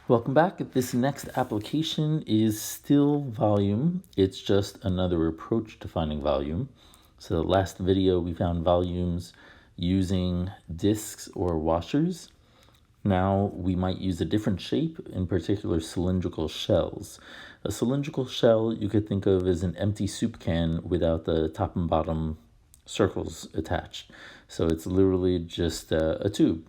Welcome back. This next application is still volume. It's just another approach to finding volume. So the last video we found volumes using discs or washers. Now we might use a different shape, in particular cylindrical shells. A cylindrical shell you could think of as an empty soup can without the top and bottom circles attached. So it's literally just a tube.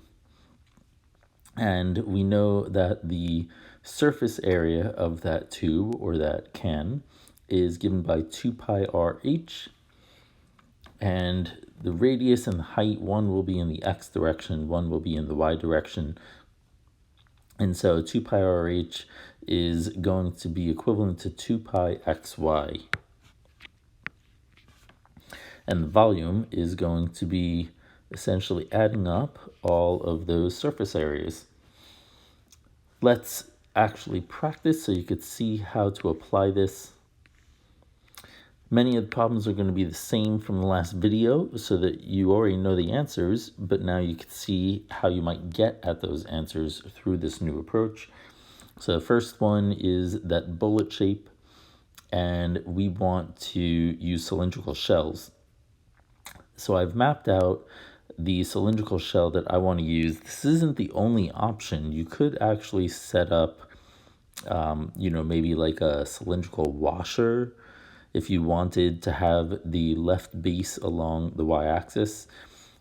And we know that the surface area of that tube or that can is given by 2 pi rh, and the radius and the height, one will be in the x direction, one will be in the y direction. And so 2 pi rh is going to be equivalent to 2 pi xy. And the volume is going to be essentially adding up all of those surface areas. Let's actually practice so you could see how to apply this. Many of the problems are going to be the same from the last video so that you already know the answers, but now you can see how you might get at those answers through this new approach. So the first one is that bullet shape, and we want to use cylindrical shells. So I've mapped out the cylindrical shell that I want to use. This isn't the only option. You could actually set up, maybe like a cylindrical washer if you wanted to have the left base along the y-axis.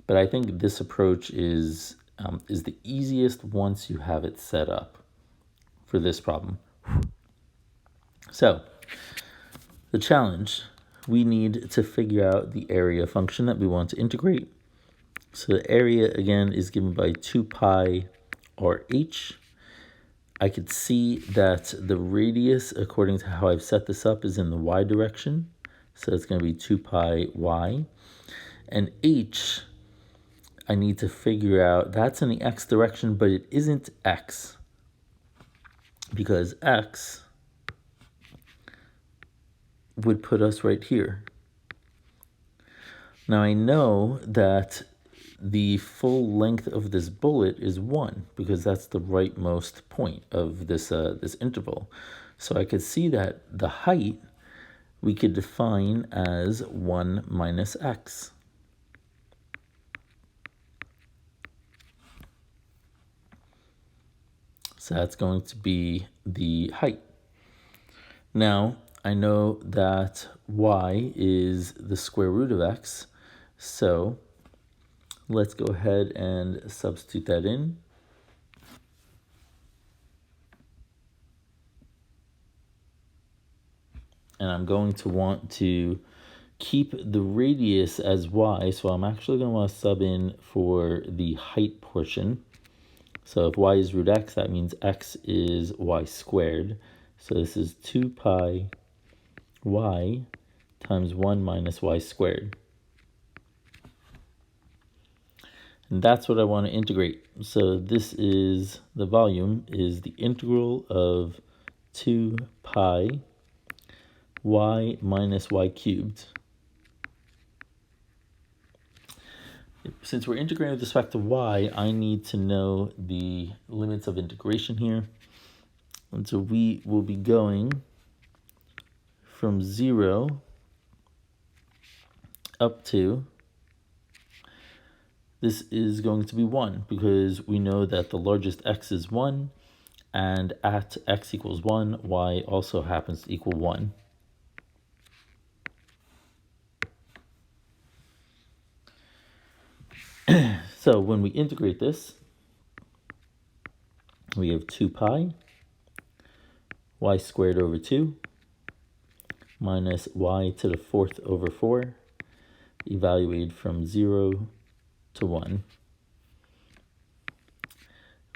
But I think this approach is the easiest once you have it set up for this problem. So the challenge, we need to figure out the area function that we want to integrate. So the area, again, is given by 2 pi rh. I could see that the radius, according to how I've set this up, is in the y direction. So it's going to be 2 pi y. And h, I need to figure out, that's in the x direction, but it isn't x, because x would put us right here. Now I know that the full length of this bullet is 1, because that's the rightmost point of this interval. So I could see that the height we could define as 1 minus x. So that's going to be the height. Now I know that y is the square root of x, so let's go ahead and substitute that in. And I'm going to want to keep the radius as y, so I'm actually going to want to sub in for the height portion. So if y is root x, that means x is y squared. So this is 2 pi y times 1 minus y squared. And that's what I want to integrate. So this is, the volume is the integral of 2 pi y minus y cubed. Since we're integrating with respect to y, I need to know the limits of integration here. And so we will be going from 0 up to, this is going to be 1, because we know that the largest x is 1, and at x equals 1, y also happens to equal 1. So when we integrate this, we have 2 pi y squared over 2 minus y to the 4th over 4, evaluated from 0 to 1,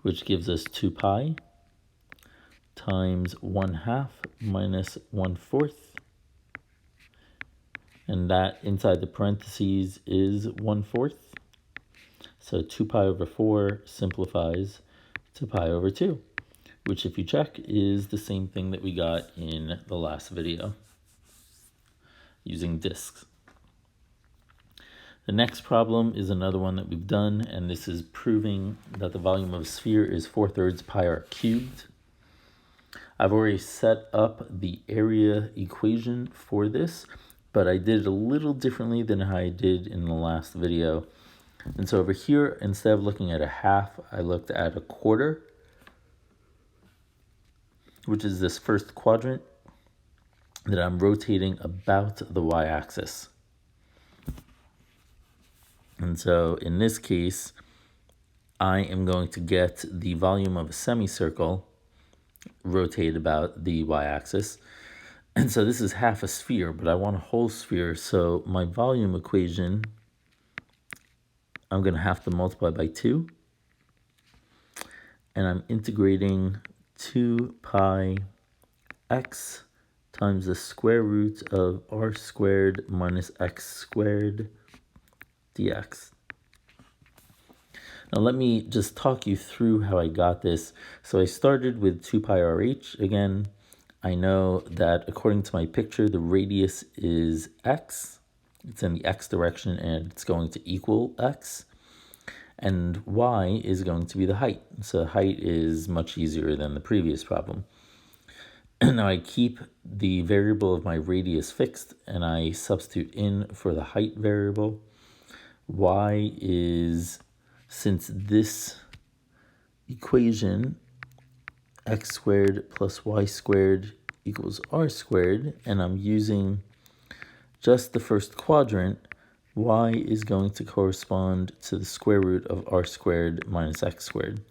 which gives us 2 pi times 1/2 minus 1/4, and that inside the parentheses is 1/4. So 2 pi over 4 simplifies to pi over 2, which if you check is the same thing that we got in the last video using discs. The next problem is another one that we've done, and this is proving that the volume of a sphere is 4/3 pi r cubed. I've already set up the area equation for this, but I did it a little differently than how I did in the last video. And so over here, instead of looking at a half, I looked at a quarter, which is this first quadrant that I'm rotating about the y-axis. And so in this case, I am going to get the volume of a semicircle rotate about the y-axis. And so this is half a sphere, but I want a whole sphere. So my volume equation, I'm going to have to multiply by 2. And I'm integrating 2 pi x times the square root of r squared minus x squared dx. Now let me just talk you through how I got this. So I started with 2 pi rh. Again, I know that according to my picture, the radius is x. It's in the x direction and it's going to equal x. And y is going to be the height. So height is much easier than the previous problem. Now I keep the variable of my radius fixed and I substitute in for the height variable. Y is, since this equation, x squared plus y squared equals r squared, and I'm using just the first quadrant, y is going to correspond to the square root of r squared minus x squared.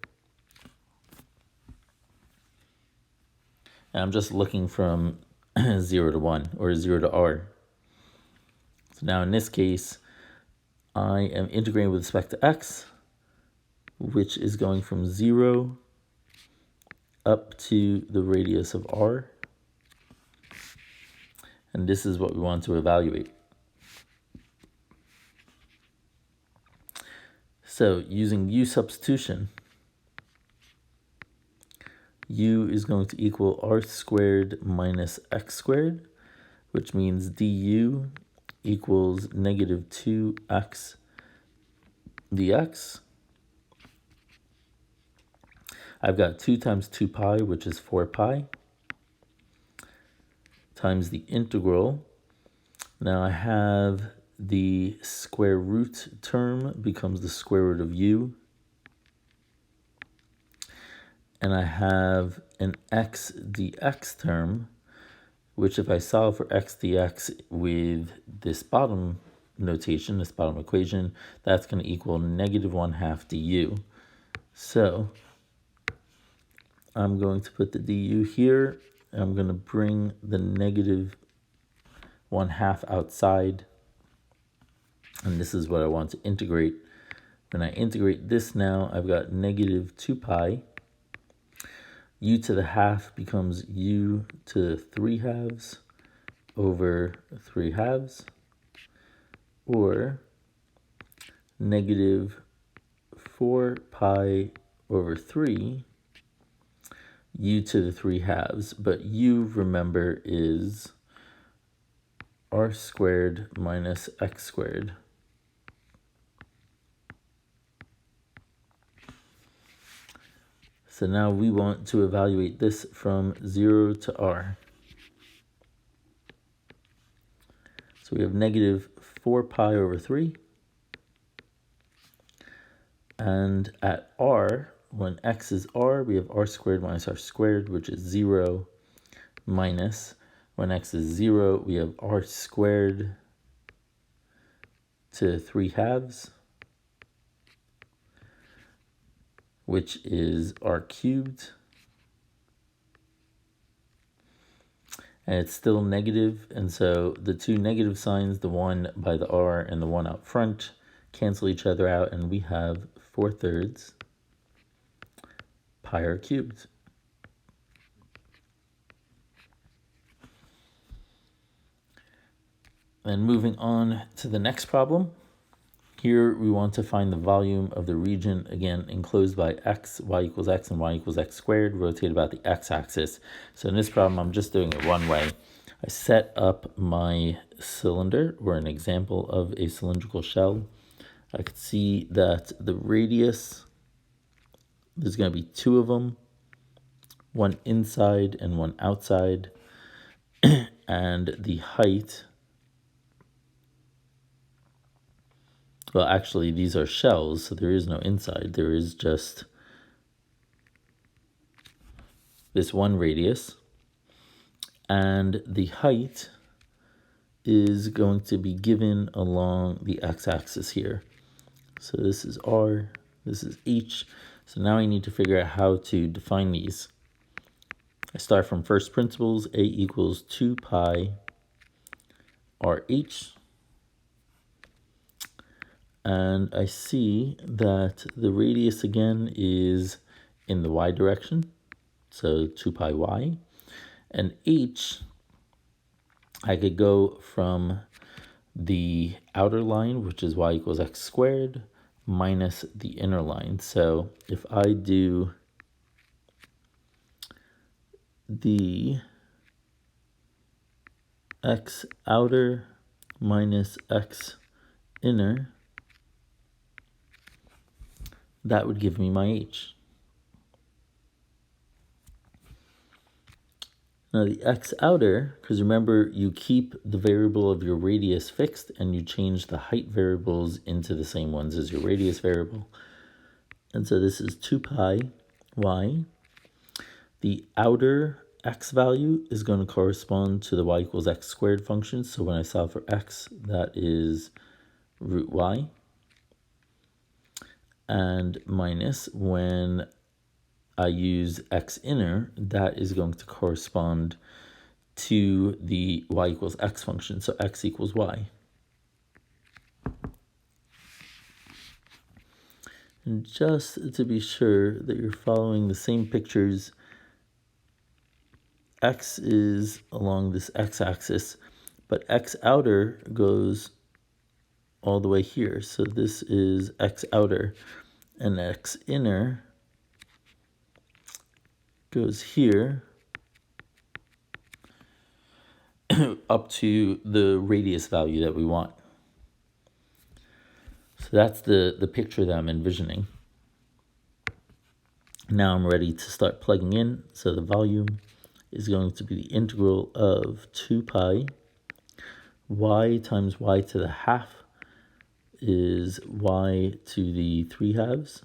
And I'm just looking from 0 to 1, or 0 to r. So now in this case, I am integrating with respect to x, which is going from 0 up to the radius of r. And this is what we want to evaluate. So using u substitution, u is going to equal r squared minus x squared, which means du equals negative 2x dx. I've got 2 times 2 pi, which is 4 pi, times the integral. Now I have the square root term becomes the square root of u. And I have an x dx term, which if I solve for x dx with this bottom notation, this bottom equation, that's going to equal negative 1/2 du. So I'm going to put the du here, and I'm going to bring the negative 1/2 outside. And this is what I want to integrate. When I integrate this now, I've got negative 2 pi. U to the half becomes u to 3/2 over 3/2, or negative 4 pi over 3 u to the 3/2, but u, remember, is r squared minus x squared. So now we want to evaluate this from 0 to r. So we have negative 4 pi over 3. And at r, when x is r, we have r squared minus r squared, which is 0, minus, when x is 0, we have r squared to 3/2, which is r cubed. And it's still negative, and so the two negative signs, the one by the r and the one out front, cancel each other out, and we have 4/3 pi r cubed. And moving on to the next problem. Here we want to find the volume of the region, again, enclosed by x, y equals x, and y equals x squared, rotate about the x-axis. So in this problem, I'm just doing it one way. I set up my cylinder, or an example of a cylindrical shell. I could see that the radius, there's going to be 2 of them, one inside and one outside, and the height, well, actually, these are shells, so there is no inside. There is just this one radius, and the height is going to be given along the x-axis here. So this is r, this is h. So now I need to figure out how to define these. I start from first principles. A equals 2 pi RH. And I see that the radius again is in the y direction, so 2 pi y. And h, I could go from the outer line, which is y equals x squared, minus the inner line. So if I do the x outer minus x inner, that would give me my h. Now the x outer, because remember you keep the variable of your radius fixed and you change the height variables into the same ones as your radius variable. And so this is 2 pi y. The outer x value is going to correspond to the y equals x squared function. So when I solve for x, that is root y. And minus when I use x inner, that is going to correspond to the y equals x function, so x equals y. And just to be sure that you're following the same pictures, x is along this x-axis, but x outer goes all the way here. So this is x outer, and x inner goes here up to the radius value that we want. So that's the picture that I'm envisioning. Now I'm ready to start plugging in. So the volume is going to be the integral of 2 pi y times y to the half is y to the 3/2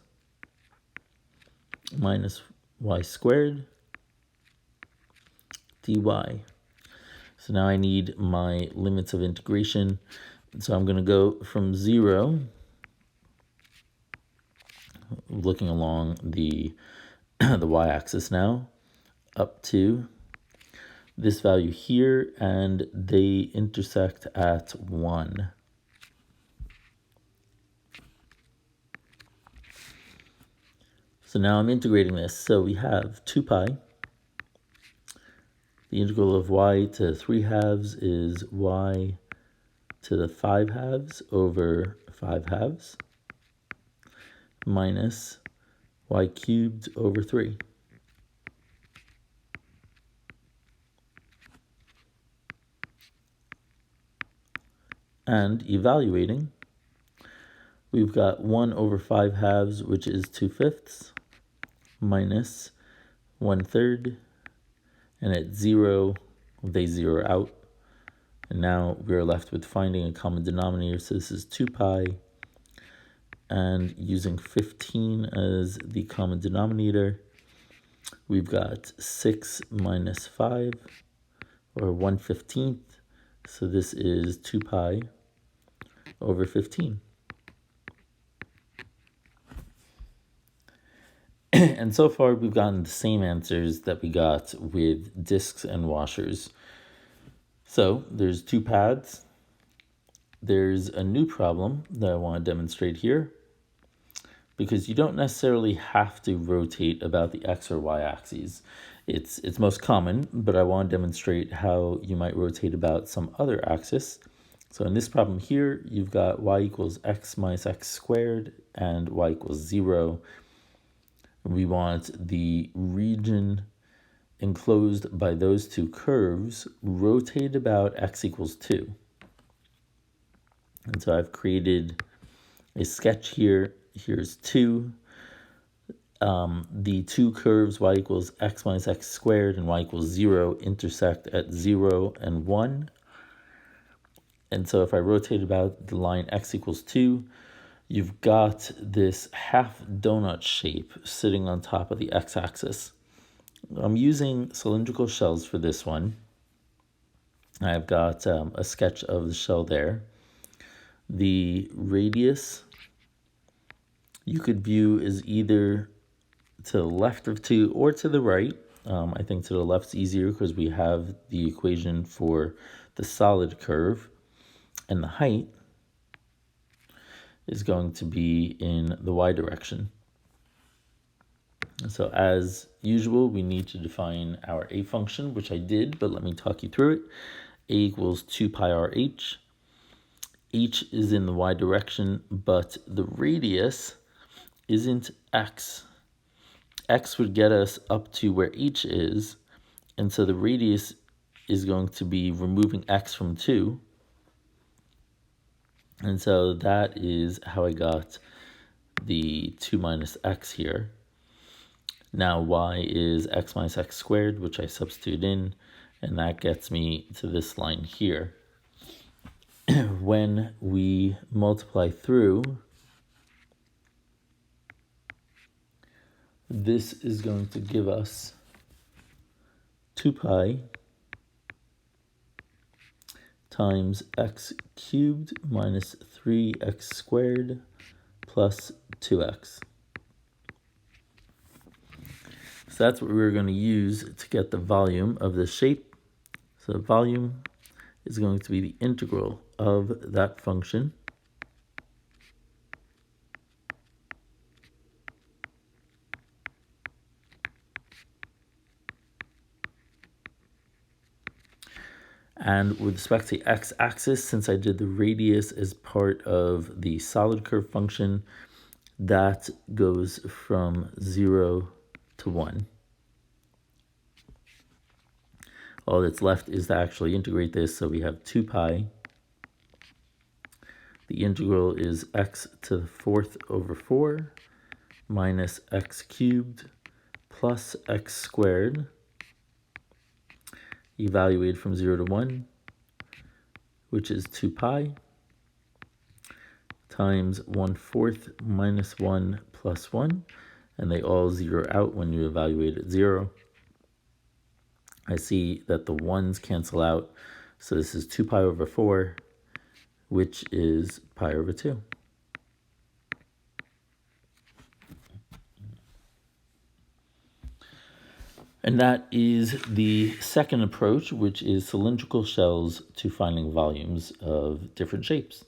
minus y squared dy. So now I need my limits of integration. So I'm going to go from 0, looking along the the y-axis now, up to this value here, and they intersect at 1. So now I'm integrating this. So we have 2 pi. The integral of y to 3/2 is y to the 5/2 over 5/2 minus y cubed over 3. And evaluating, we've got 1 over 5/2, which is 2/5, minus 1/3, and at 0, they zero out. And now we're left with finding a common denominator. So this is 2 pi, and using 15 as the common denominator, we've got 6 minus 5, or 1/15. So this is 2 pi over 15. And so far we've gotten the same answers that we got with discs and washers. So there's 2 pads. There's a new problem that I want to demonstrate here, because you don't necessarily have to rotate about the x or y axes. It's most common, but I want to demonstrate how you might rotate about some other axis. So in this problem here, you've got y equals x minus x squared and y equals 0. We want the region enclosed by those two curves rotate about x equals 2. And so I've created a sketch here. Here's 2, the two curves y equals x minus x squared and y equals 0 intersect at 0 and 1. And so if I rotate about the line x equals 2, you've got this half donut shape sitting on top of the x-axis. I'm using cylindrical shells for this one. I've got a sketch of the shell there. The radius you could view is either to the left of 2 or to the right. I think to the left's easier because we have the equation for the solid curve, and the height is going to be in the y direction. So as usual, we need to define our a function, which I did, but let me talk you through it. A equals 2 pi r h. H is in the y direction, but the radius isn't x. X would get us up to where h is, and so the radius is going to be removing x from 2. And so that is how I got the 2 minus x here. Now y is x minus x squared, which I substitute in, and that gets me to this line here. When we multiply through, this is going to give us 2 pi times x cubed minus 3x squared plus 2x. So that's what we're going to use to get the volume of this shape. So the volume is going to be the integral of that function. And with respect to the x-axis, since I did the radius as part of the solid curve function, that goes from 0 to 1. All that's left is to actually integrate this, so we have 2 pi. The integral is x to the 4th over 4 minus x cubed plus x squared, evaluated from 0 to 1, which is 2 pi, times 1/4 minus 1 plus 1, and they all zero out when you evaluate at 0. I see that the 1's cancel out, so this is 2 pi over 4, which is pi over 2. And that is the second approach, which is cylindrical shells to finding volumes of different shapes.